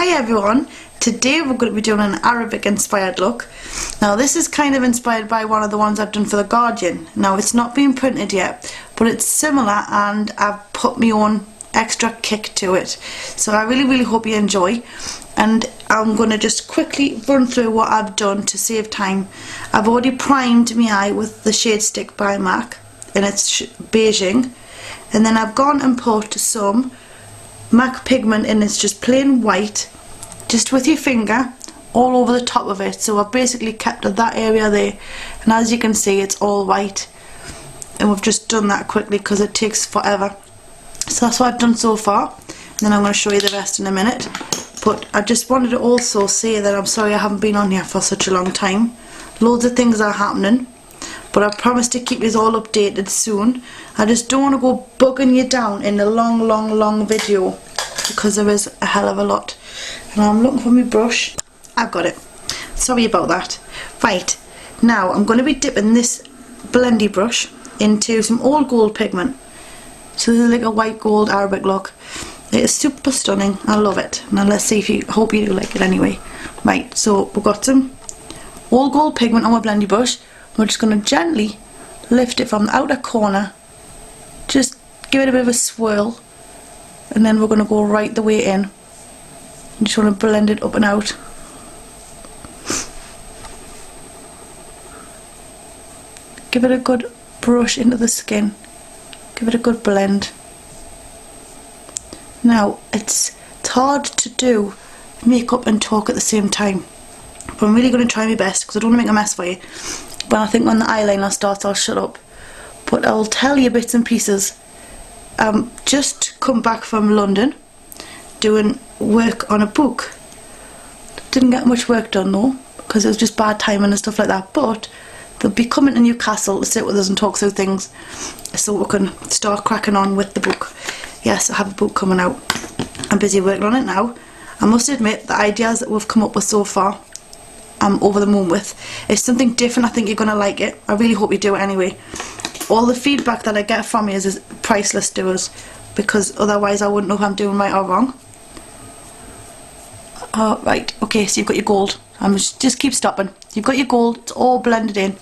Hi everyone, today we're going to be doing an Arabic inspired look. Now this is kind of inspired by one of the ones I've done for The Guardian. Now it's not been printed yet, but it's similar and I've put my own extra kick to it. So I really hope you enjoy, and I'm going to just quickly run through what I've done to save time. I've already primed my eye with the Shade Stick by MAC and it's Beijing, and then I've gone and put some MAC pigment in. It's just plain white, just with your finger all over the top of it. So I've basically kept that area there, and as you can see it's all white, and we've just done that quickly because it takes forever. So that's what I've done so far, and then I'm going to show you the rest in a minute. But I just wanted to also say that I'm sorry I haven't been on here for such a long time. Loads of things are happening, but I promise to keep you all updated soon. I just don't want to go bugging you down in a long video, because there is a hell of a lot. And I'm looking for my brush. I've got it. Sorry about that. Right, now I'm going to be dipping this blendy brush into some old gold pigment. So this is like a white gold Arabic look. It is super stunning. I love it. Now let's see if you, hope you do like it anyway. Right, so we've got some old gold pigment on my blendy brush. We're just going to gently lift it from the outer corner, just give it a bit of a swirl, and then we're going to go right the way in. You just want to blend it up and out. Give it a good brush into the skin, give it a good blend. Now it's hard to do makeup and talk at the same time, but I'm really going to try my best because I don't want to make a mess for you. But I think when the eyeliner starts I'll shut up. But I'll tell you bits and pieces. Just come back from London doing work on a book. Didn't get much work done though, because it was just bad timing and stuff like that. But they'll be coming to Newcastle to sit with us and talk through things, so we can start cracking on with the book. Yes, I have a book coming out. I'm busy working on it now. I must admit, the ideas that we've come up with so far, I'm over the moon with. It's something different. I think you're going to like it. I really hope you do it anyway. All the feedback that I get from you is priceless to us, because otherwise I wouldn't know if I'm doing right or wrong. Right, okay, so you've got your gold. Just keep stopping. You've got your gold, it's all blended in.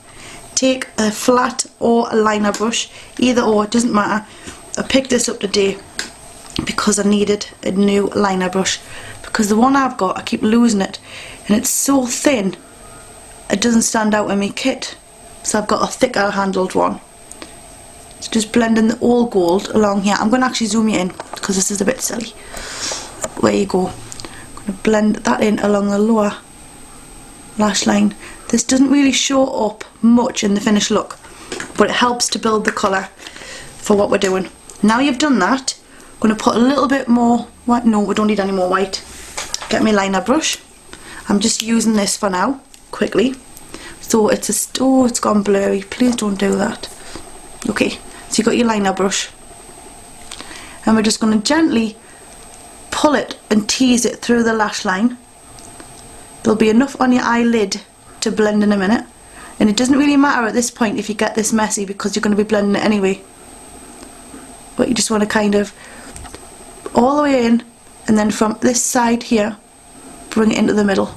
Take a flat or a liner brush, either or, it doesn't matter. I picked this up today because I needed a new liner brush, because the one I've got, I keep losing it, and it's so thin it doesn't stand out in my kit. So I've got a thicker handled one. So just blending the old gold along here. I'm going to actually zoom you in because this is a bit silly. There you go. I'm going to blend that in along the lower lash line. This doesn't really show up much in the finished look, but it helps to build the colour for what we're doing. Now you've done that, I'm going to put a little bit more white. No, we don't need any more white. Get my liner brush. I'm just using this for now, quickly. So it's oh, it's gone blurry. Please don't do that. Okay, so you've got your liner brush, and we're just going to gently pull it and tease it through the lash line. There'll be enough on your eyelid to blend in a minute, and it doesn't really matter at this point if you get this messy, because you're going to be blending it anyway. But you just want to kind of all the way in, and then from this side here bring it into the middle,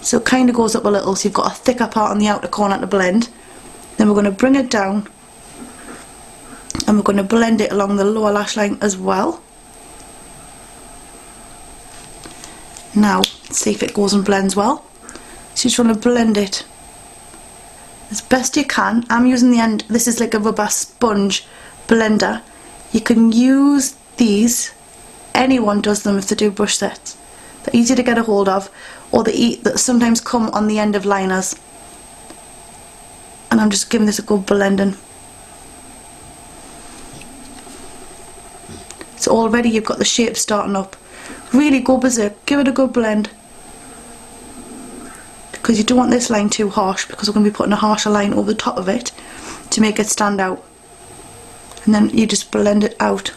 so it kind of goes up a little, so you've got a thicker part on the outer corner to blend. Then we're going to bring it down, and we're going to blend it along the lower lash line as well. Now let's see if it goes and blends well. So you just want to blend it as best you can. I'm using the end, this is like a rubber sponge blender. You can use these, anyone does them if they do brush sets. They're easy to get a hold of, or that sometimes come on the end of liners. And I'm just giving this a good blending. So already you've got the shape starting up. Really go berserk, give it a good blend, because you don't want this line too harsh, because we're going to be putting a harsher line over the top of it to make it stand out. And then you just blend it out.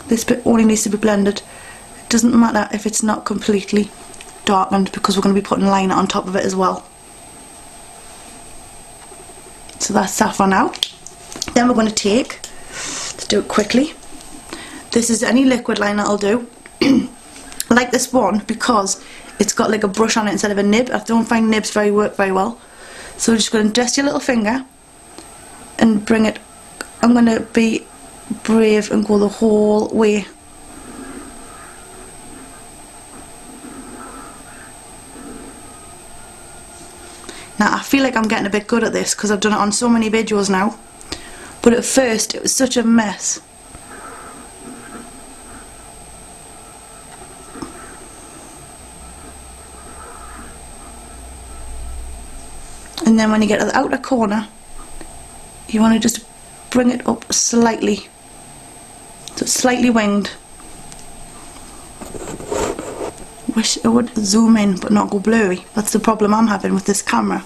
This bit only needs to be blended. It doesn't matter if it's not completely darkened, because we're going to be putting liner on top of it as well. So that's that for now. Then we're going to take, let's do it quickly. This is any liquid liner I'll do. I like this one because it's got like a brush on it instead of a nib. I don't find nibs work very well. So we're just going to dust your little finger and bring it. I'm going to be brave and go the whole way. Now I feel like I'm getting a bit good at this because I've done it on so many videos now, but at first it was such a mess. And then when you get to the outer corner, you want to just bring it up slightly, so it's slightly winged. Wish it would zoom in but not go blurry. That's the problem I'm having with this camera.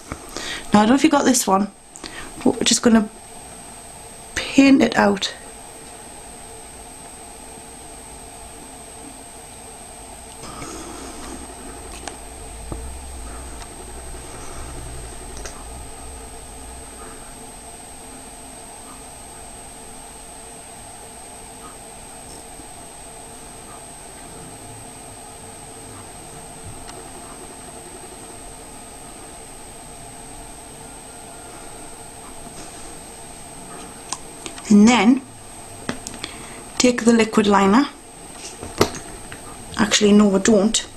Now I don't know if you got this one, but we're just going to paint it out. And then take the liquid liner. Actually no, I don't.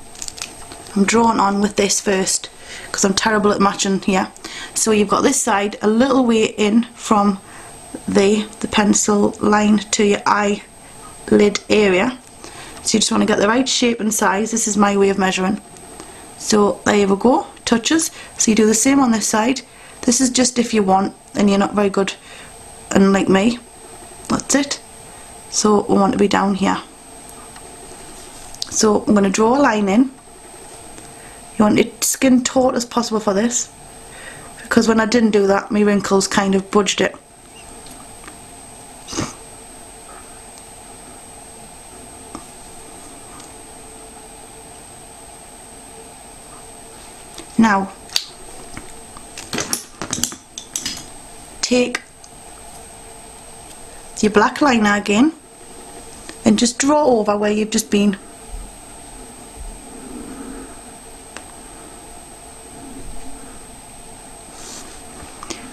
I'm drawing on with this first because I'm terrible at matching here. So you've got this side a little way in from the pencil line to your eyelid area. So you just want to get the right shape and size. This is my way of measuring. So there we go, touches. So you do the same on this side. This is just if you want and you're not very good, and like me, that's it. So we want to be down here. So I'm going to draw a line in. You want it skin taut as possible for this, because when I didn't do that, my wrinkles kind of budged it. Now, take your black liner again and just draw over where you've just been.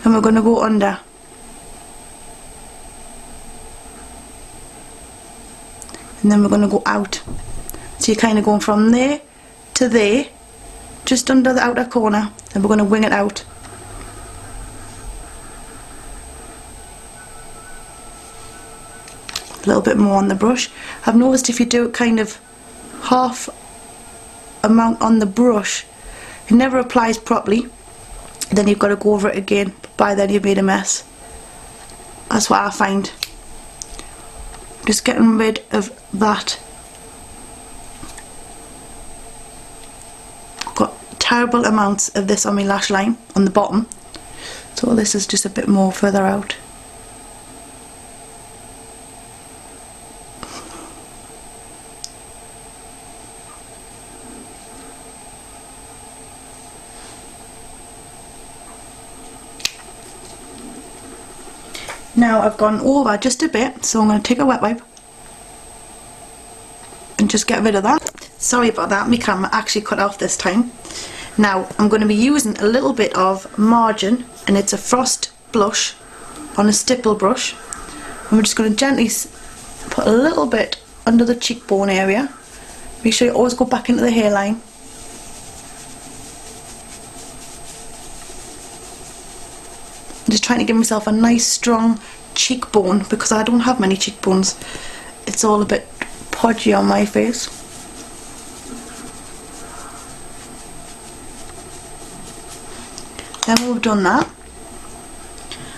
And we're going to go under. And then we're going to go out. So you're kind of going from there to there, just under the outer corner, and we're going to wing it out. A little bit more on the brush. I've noticed if you do it kind of half amount on the brush, it never applies properly. Then you've got to go over it again. By then you've made a mess. That's what I find. Just getting rid of that. Got terrible amounts of this on my lash line on the bottom, so this is just a bit more further out. Now I've gone over just a bit, so I'm going to take a wet wipe and just get rid of that. Sorry about that, my camera actually cut off this time. Now I'm going to be using a little bit of margin, and it's a Frost blush on a stipple brush, and we're just going to gently put a little bit under the cheekbone area. Make sure you always go back into the hairline. I'm just trying to give myself a nice strong cheekbone because I don't have many cheekbones. It's all a bit podgy on my face. Then when we've done that,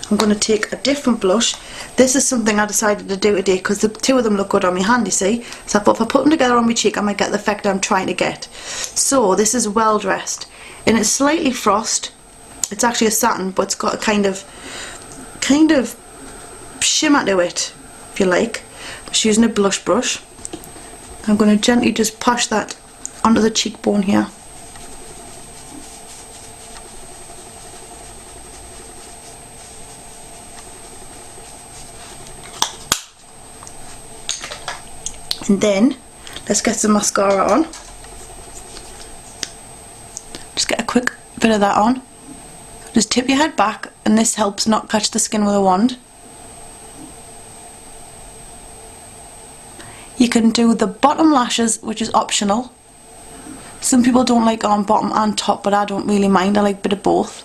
I'm going to take a different blush. This is something I decided to do today because the two of them look good on my hand, you see. So I thought if I put them together on my cheek, I might get the effect I'm trying to get. So this is Well Dressed, and it's slightly frost. It's actually a satin, but it's got a kind of shimmer to it, if you like. I'm just using a blush brush. I'm going to gently just push that onto the cheekbone here. And then, let's get some mascara on. Just get a quick bit of that on. Just tip your head back, and this helps not catch the skin with a wand. You can do the bottom lashes, which is optional. Some people don't like on bottom and top, but I don't really mind. I like a bit of both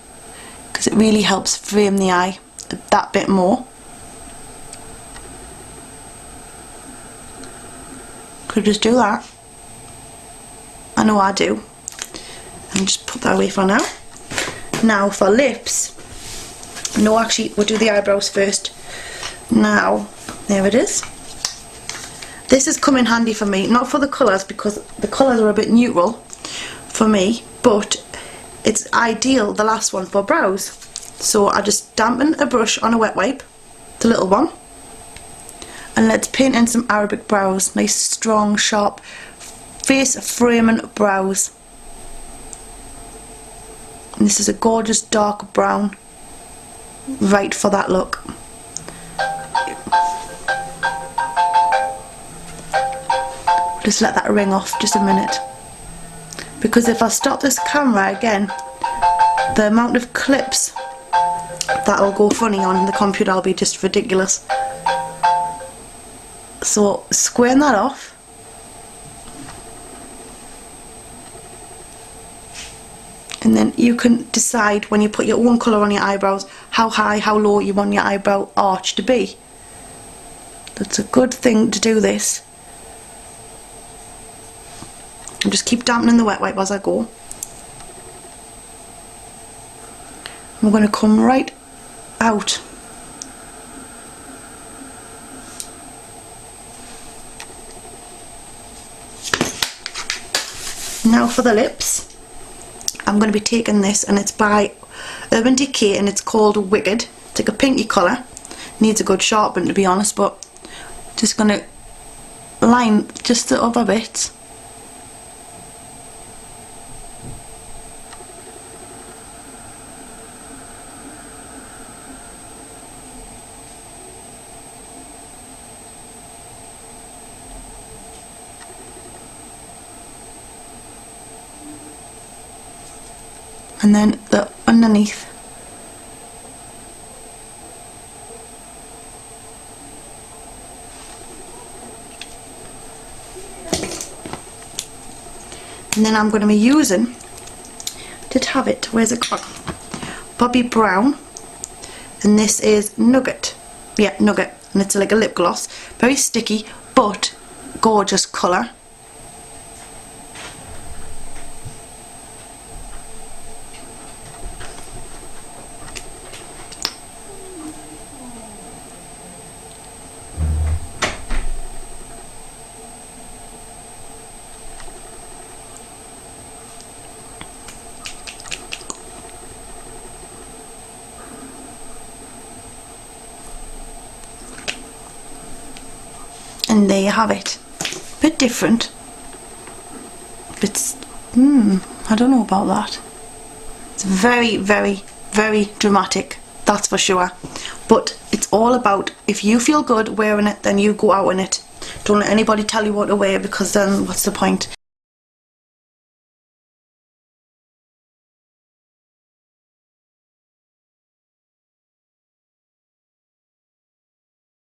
because it really helps frame the eye that bit more. Could just do that. I know I do. And just put that away for now. Now for lips. No, actually, we'll do the eyebrows first. Now, there it is. This has come in handy for me, not for the colours because the colours are a bit neutral for me, but it's ideal, the last one, for brows. So I just dampen a brush on a wet wipe, the little one, and let's paint in some Arabic brows. Nice, strong, sharp, face framing brows. And this is a gorgeous dark brown, right for that look. Just let that ring off just a minute, because if I stop this camera again, the amount of clips that'll go funny on the computer will be just ridiculous. So squaring that off, and then you can decide when you put your own colour on your eyebrows how high, how low you want your eyebrow arch to be. That's a good thing to do this. And just keep dampening the wet wipe as I go. I'm going to come right out. Now for the lips, I'm going to be taking this, and it's by Urban Decay, and it's called Wicked. It's like a pinky colour. Needs a good sharpen, to be honest, but just going to line just the other bits. And then the underneath. And then I'm going to be using, did have it, where's it gone? Bobbi Brown, and this is Nugget. Yeah, Nugget, and it's like a lip gloss. Very sticky, but gorgeous colour. And there you have it. A bit different. It's, I don't know about that. It's very, very, very dramatic, that's for sure. But it's all about, if you feel good wearing it, then you go out in it. Don't let anybody tell you what to wear, because then what's the point?